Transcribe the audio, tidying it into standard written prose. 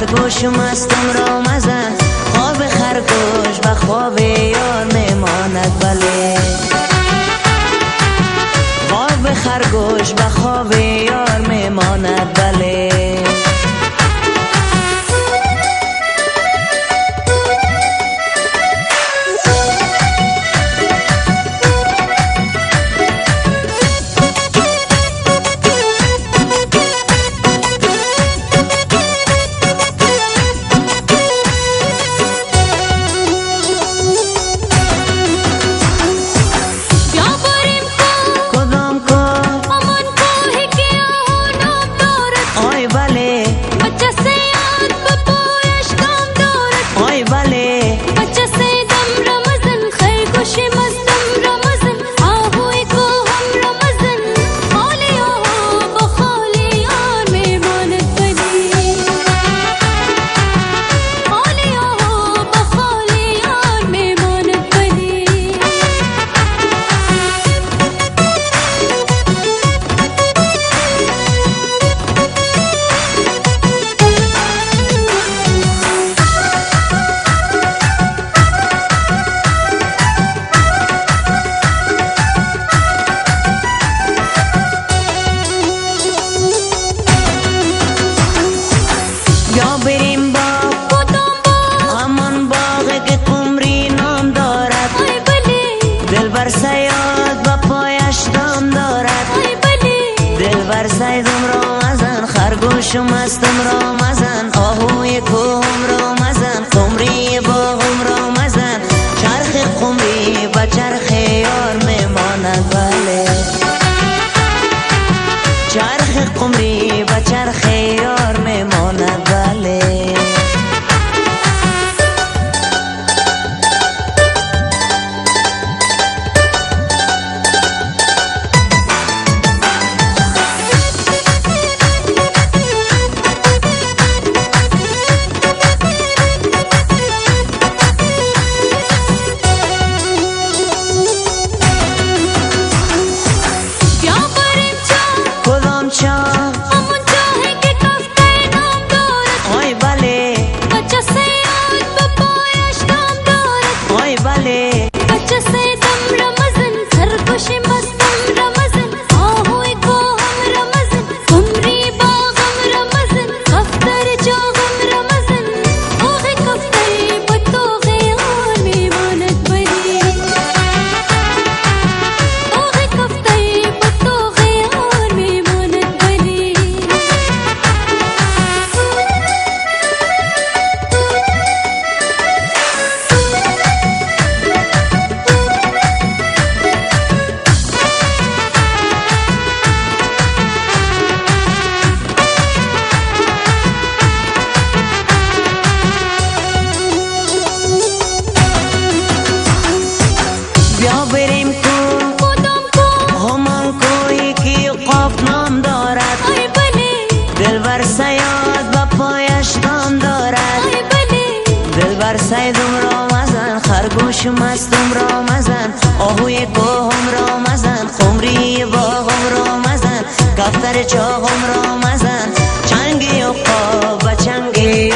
خرگوش مستم را مزن، خواب خرگوش به خواب یار میماند بله. خواب خرگوش به خواب یار میماند بله. سیاد با پایش دام دارد دلبر سیدم را مزن، خرگوش مستم را مزن، آهوی کوهم را مزن، قمری باغم را مزن، چرخ قمری با چرخ یار میماند بله. چرخ قمری با چرخ یار میماند بله. بیا بریم کو همان کویی که قاف نام دارد دلبر سیاد با پایش دام دارد دلبر سیدم را مزن، خرگوش مستم را مزن، آهوی کوهم را مزن، قمری باغم را مزن، کفتر چاغم را مزن، چنگی و قاب و چنگی